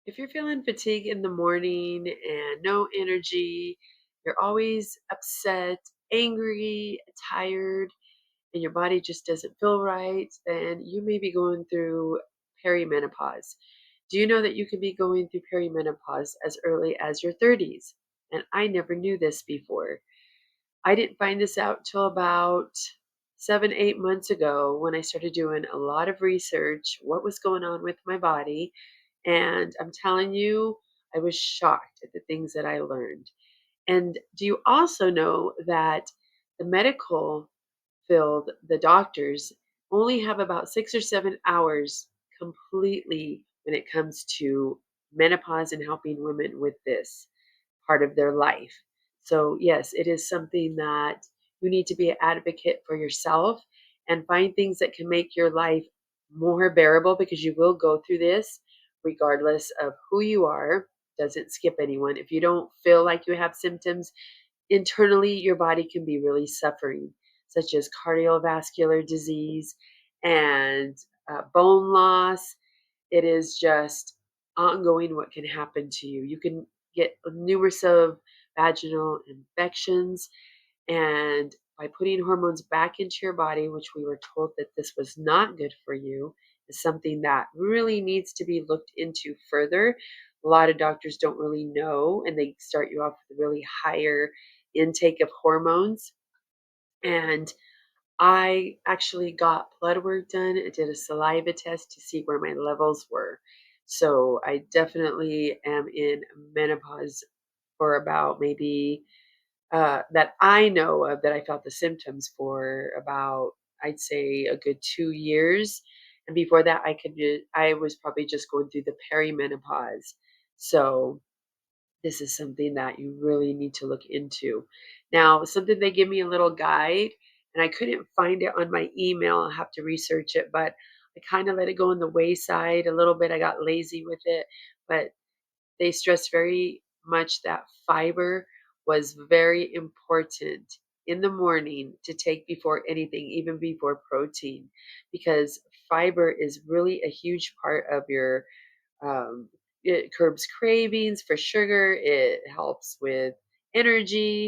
If you're feeling fatigue in the morning and no energy, you're always upset, angry, tired, and your body just doesn't feel right, then you may be going through perimenopause. Do you know that you can be going through perimenopause as early as your 30s? And I never knew this before. I didn't find this out till about 7, 8 months ago when I started doing a lot of research, what was going on with my body. And I'm telling you, I was shocked at the things that I learned. And do you also know that the medical field, the doctors only have about 6 or 7 hours completely when it comes to menopause and helping women with this part of their life. So, yes, it is something that you need to be an advocate for yourself and find things that can make your life more bearable because you will go through this regardless of who you are. Doesn't skip anyone. If you don't feel like you have symptoms, internally your body can be really suffering, such as cardiovascular disease and bone loss. It is just ongoing what can happen to you. You can get numerous of vaginal infections, and by putting hormones back into your body, which we were told that this was not good for you, is something that really needs to be looked into further. A lot of doctors don't really know, and they start you off with a really higher intake of hormones. And I actually got blood work done. I did a saliva test to see where my levels were. So I definitely am in menopause for about maybe that I know of that I felt the symptoms for about, I'd say, a good 2 years. And before that, I was probably just going through the perimenopause. So this is something that you really need to look into. Now, something they give me a little guide, and I couldn't find it on my email. I'll have to research it, but I kind of let it go on the wayside a little bit. I got lazy with it, but they stress very much that fiber was very important in the morning to take before anything, even before protein, because fiber is really a huge part of your it curbs cravings for sugar, it helps with energy,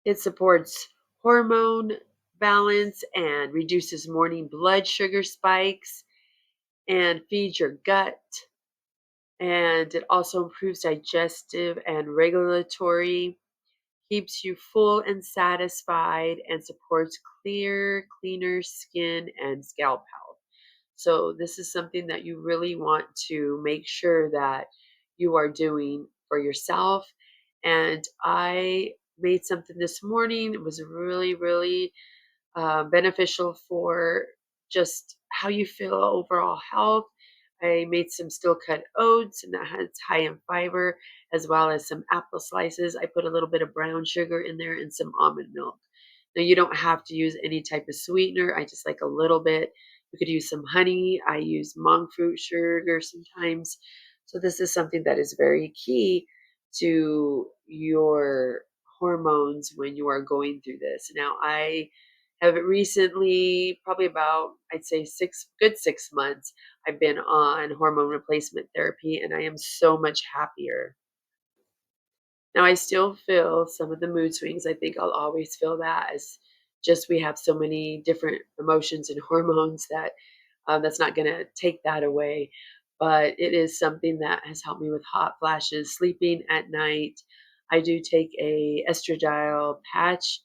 it supports hormone balance and reduces morning blood sugar spikes and feeds your gut. And it also improves digestive and regulatory, keeps you full and satisfied, and supports cleaner skin and scalp health. So this is something that you really want to make sure that you are doing for yourself. And I made something this morning. It was really beneficial for just how you feel overall health. I made some steel cut oats, and that has high in fiber, as well as some apple slices. I put a little bit of brown sugar in there and some almond milk. Now, you don't have to use any type of sweetener. I just like a little bit. You could use some honey. I use monk fruit sugar sometimes. So, this is something that is very key to your hormones when you are going through this. Now, I have recently, probably about, I'd say 6 months, I've been on hormone replacement therapy, and I am so much happier. Now I still feel some of the mood swings. I think I'll always feel that, as just we have so many different emotions and hormones that that's not going to take that away. But it is something that has helped me with hot flashes, sleeping at night. I do take a estradiol patch,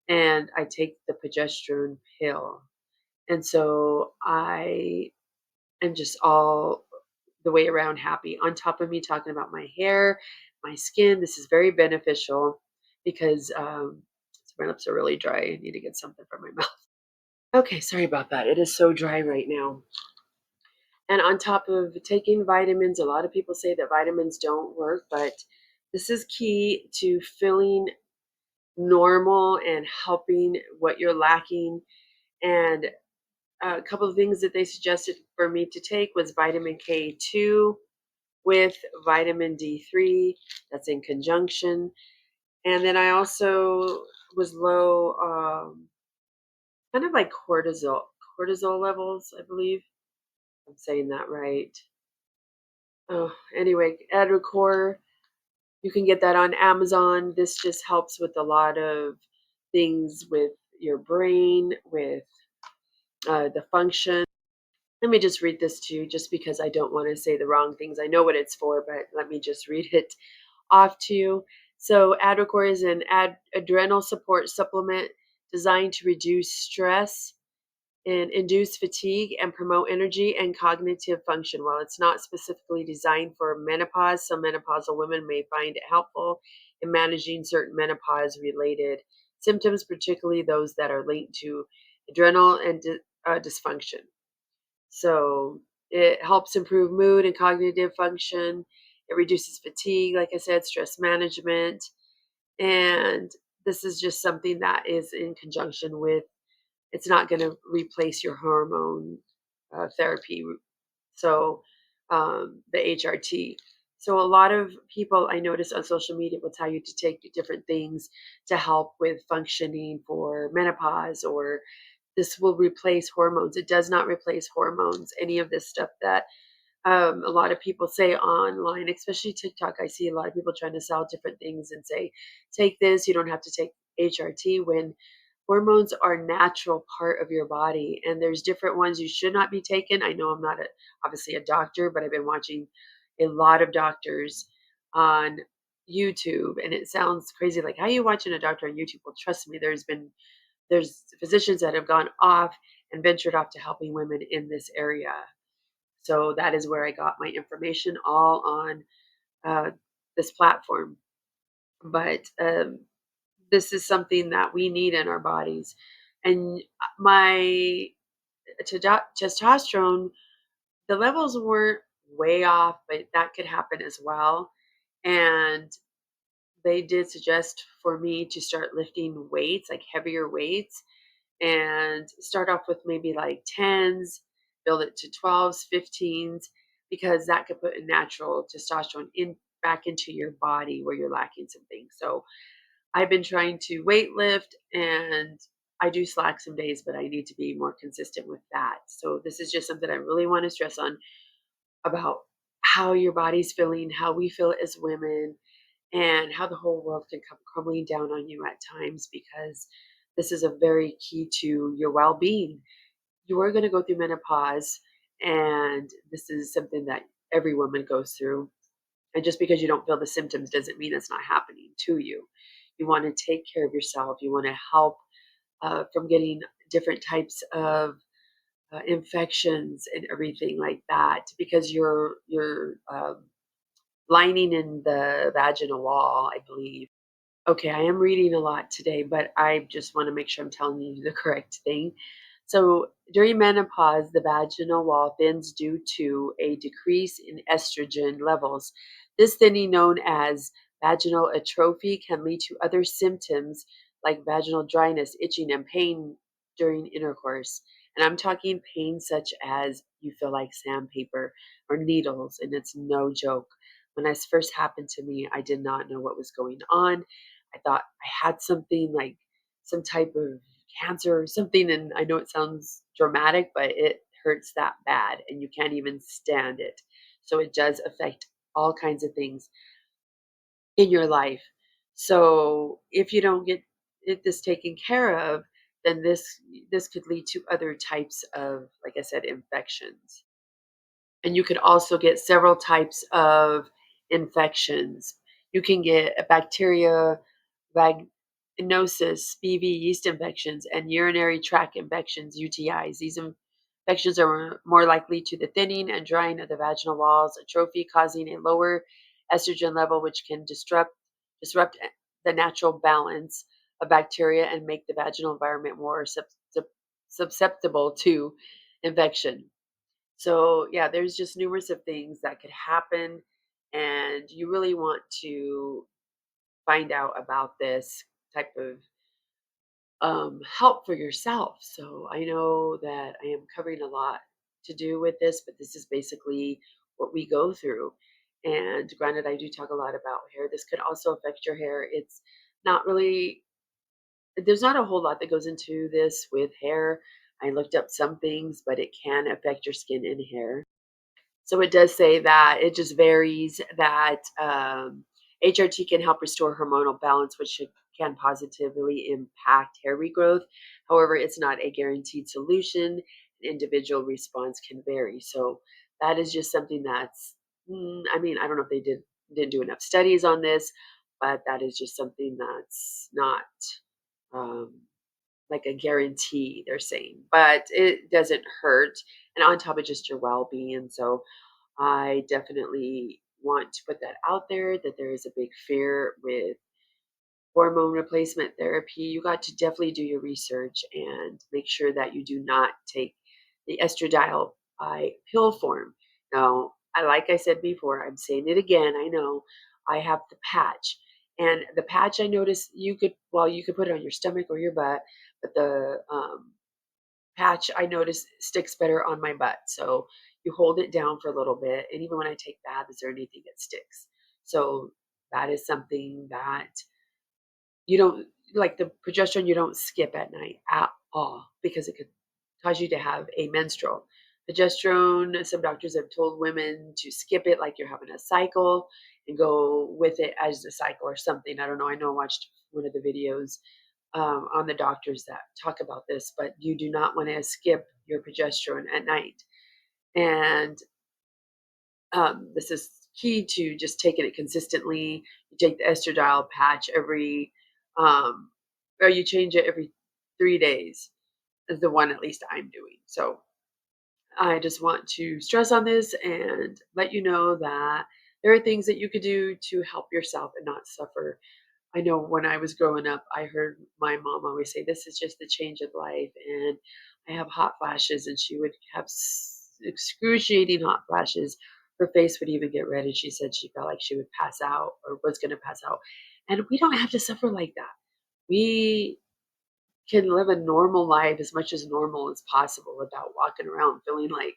and I take the progesterone pill. And so I am just all the way around happy. On top of me talking about my hair, my skin, this is very beneficial because my lips are really dry. I need to get something from my mouth. Okay, sorry about that. It is so dry right now. And on top of taking vitamins, a lot of people say that vitamins don't work, but this is key to feeling normal and helping what you're lacking. And a couple of things that they suggested for me to take was vitamin K2 with vitamin D3. That's in conjunction. And then I also was low, kind of like cortisol levels, I believe. I'm saying that right. Oh, anyway, Adrocore, you can get that on Amazon. This just helps with a lot of things with your brain, with the function. Let me just read this to you just because I don't want to say the wrong things. I know what it's for, but let me just read it off to you. So, Adrocore is an adrenal support supplement designed to reduce stress and induce fatigue and promote energy and cognitive function. While it's not specifically designed for menopause, some menopausal women may find it helpful in managing certain menopause related symptoms, particularly those that are linked to adrenal and dysfunction. So it helps improve mood and cognitive function. It reduces fatigue, like I said, stress management. And this is just something that is in conjunction with, it's not going to replace your hormone therapy. So the HRT. So a lot of people I notice on social media will tell you to take different things to help with functioning for menopause, or this will replace hormones. It does not replace hormones. Any of this stuff that a lot of people say online, especially TikTok. I see a lot of people trying to sell different things and say, take this, you don't have to take HRT, when hormones are a natural part of your body and there's different ones you should not be taken. I know I'm not obviously a doctor, but I've been watching a lot of doctors on YouTube, and it sounds crazy. Like, how are you watching a doctor on YouTube? Well, trust me, there's physicians that have gone off and ventured off to helping women in this area. So that is where I got my information, all on uh, this platform. But this is something that we need in our bodies. And my testosterone, the levels weren't way off, but that could happen as well. And they did suggest for me to start lifting weights, like heavier weights, and start off with maybe like 10s, build it to 12s, 15s, because that could put a natural testosterone in back into your body where you're lacking some things. So I've been trying to weight lift, and I do slack some days, but I need to be more consistent with that. So this is just something I really want to stress on, about how your body's feeling, how we feel as women, and how the whole world can come crumbling down on you at times, because this is a very key to your well-being. You are going to go through menopause, and this is something that every woman goes through. And just because you don't feel the symptoms doesn't mean it's not happening to you. You want to take care of yourself. You want to help from getting different types of infections and everything like that, because your lining in the vaginal wall, I believe. Okay, I am reading a lot today, but I just want to make sure I'm telling you the correct thing. So, during menopause, the vaginal wall thins due to a decrease in estrogen levels. This thinning, known as vaginal atrophy, can lead to other symptoms like vaginal dryness, itching, and pain during intercourse. And I'm talking pain such as you feel like sandpaper or needles, and it's no joke. When this first happened to me, I did not know what was going on. I thought I had something like some type of cancer or something, and I know it sounds dramatic, but it hurts that bad and you can't even stand it. So it does affect all kinds of things in your life. So if you don't get this taken care of, then this could lead to other types of, like I said, infections. And you could also get several types of infections. You can get a bacteria, vaginosis, BV, yeast infections, and urinary tract infections, UTIs. These infections are more likely to the thinning and drying of the vaginal walls, atrophy, causing a lower estrogen level, which can disrupt the natural balance of bacteria and make the vaginal environment more susceptible to infection. So, yeah, there's just numerous of things that could happen, and you really want to find out about this type of help for yourself. So, I know that I am covering a lot to do with this, but this is basically what we go through. And granted, I do talk a lot about hair. This could also affect your hair. It's not really, there's not a whole lot that goes into this with hair. I looked up some things, but it can affect your skin and hair. So it does say that it just varies that HRT can help restore hormonal balance, which can positively impact hair regrowth. However, it's not a guaranteed solution. Individual response can vary. So that is just something that's, I mean, I don't know if they didn't do enough studies on this, but that is just something that's not um, like a guarantee, they're saying, but it doesn't hurt. And on top of just your well being. So I definitely want to put that out there that there is a big fear with hormone replacement therapy. You got to definitely do your research and make sure that you do not take the estradiol by pill form. Now, like I said before, I'm saying it again. I know I have the patch, and the patch I noticed you could put it on your stomach or your butt, but the patch I notice sticks better on my butt. So you hold it down for a little bit, and even when I take baths or anything, it sticks. So that is something that you don't like the progesterone. You don't skip at night at all because it could cause you to have a menstrual. Progesterone, some doctors have told women to skip it like you're having a cycle and go with it as a cycle or something. I don't know. I know I watched one of the videos on the doctors that talk about this, but you do not want to skip your progesterone at night. And this is key to just taking it consistently. You take the estradiol patch um, or you change it every 3 days, is the one at least I'm doing. So I just want to stress on this and let you know that there are things that you could do to help yourself and not suffer. I know when I was growing up, I heard my mom always say, "This is just the change of life." And I have hot flashes, and she would have excruciating hot flashes. Her face would even get red, and she said she felt like she would pass out or was going to pass out. And we don't have to suffer like that. We can live a normal life as much as normal as possible without walking around feeling like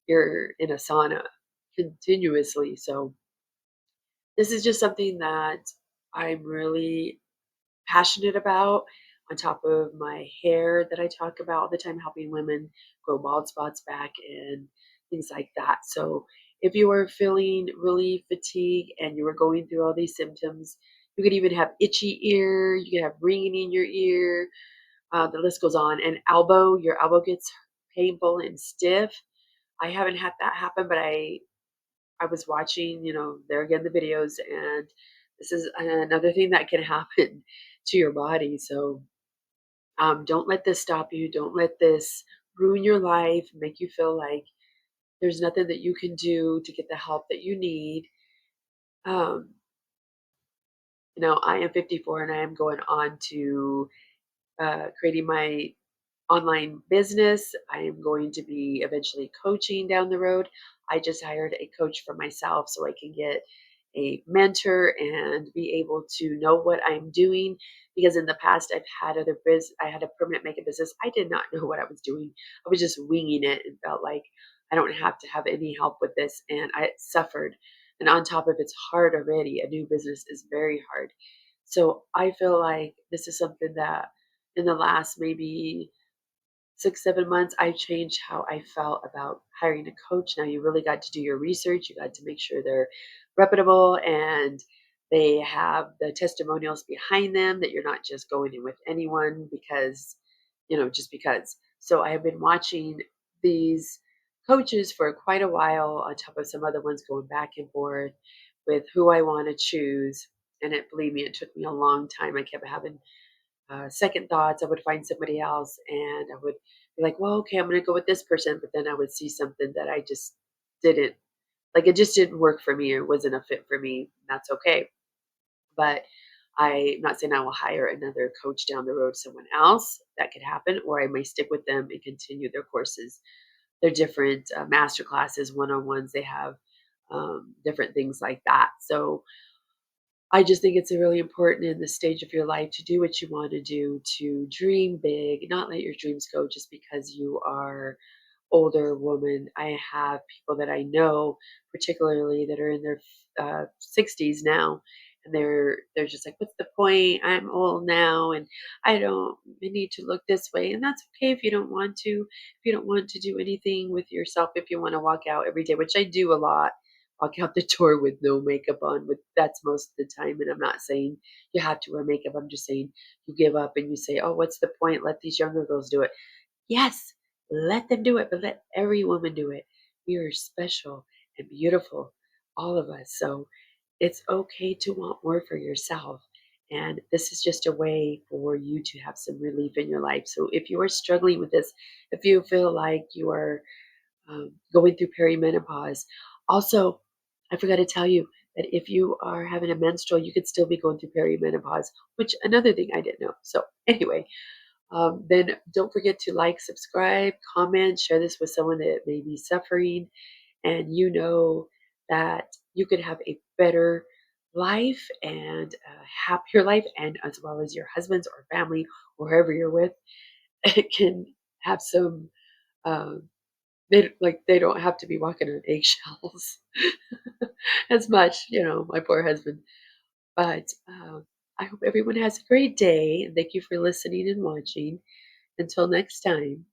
you're in a sauna continuously. So, this is just something that I'm really passionate about, on top of my hair that I talk about all the time, helping women grow bald spots back and things like that. So if you are feeling really fatigued and you are going through all these symptoms, you could even have itchy ear, you can have ringing in your ear, the list goes on. And your elbow gets painful and stiff. I haven't had that happen, but I was watching, there again, the videos, and this is another thing that can happen to your body. So don't let this stop you. Don't let this ruin your life, make you feel like there's nothing that you can do to get the help that you need. Um, I am 54 and I am going on to creating my online business. I am going to be eventually coaching down the road. I just hired a coach for myself so I can get a mentor and be able to know what I'm doing, because in the past I had a permanent makeup business. I did not know what I was doing. I was just winging it and felt like I don't have to have any help with this, and I suffered. And on top of it's hard already. A new business is very hard. So I feel like this is something that in the last maybe 6, 7 months, I changed how I felt about hiring a coach. Now you really got to do your research. You got to make sure they're reputable and they have the testimonials behind them, that you're not just going in with anyone because, just because. So I have been watching these coaches for quite a while, on top of some other ones, going back and forth with who I want to choose. And believe me, it took me a long time. I kept having second thoughts. I would find somebody else and I would be like, well, okay, I'm going to go with this person. But then I would see something that I just didn't like. It just didn't work for me, or it wasn't a fit for me. That's okay. But I'm not saying I will hire another coach down the road, someone else. That could happen. Or I may stick with them and continue their courses. They're different master classes, one-on-ones. They have different things like that. So I just think it's really important in this stage of your life to do what you want to do, to dream big, not let your dreams go just because you are older woman. I have people that I know, particularly that are in their 60s now, and they're just like, "What's the point? I'm old now, and I need to look this way." And that's okay if you don't want to. If you don't want to do anything with yourself, if you want to walk out every day, which I do a lot, walk out the door with no makeup on. With That's most of the time, and I'm not saying you have to wear makeup. I'm just saying you give up and you say, "Oh, what's the point? Let these younger girls do it." Yes, let them do it, but let every woman do it. We are special and beautiful, all of us. So it's okay to want more for yourself. And this is just a way for you to have some relief in your life. So if you are struggling with this, if you feel like you are going through perimenopause, also, I forgot to tell you that if you are having a menstrual, you could still be going through perimenopause, which another thing I didn't know. So anyway, then don't forget to like, subscribe, comment, share this with someone that may be suffering, and you know that you could have a better life and a happier life, and as well as your husband's or family or whoever you're with, it can have some. Um, they don't have to be walking on eggshells as much, my poor husband. But I hope everyone has a great day, and thank you for listening and watching. Until next time.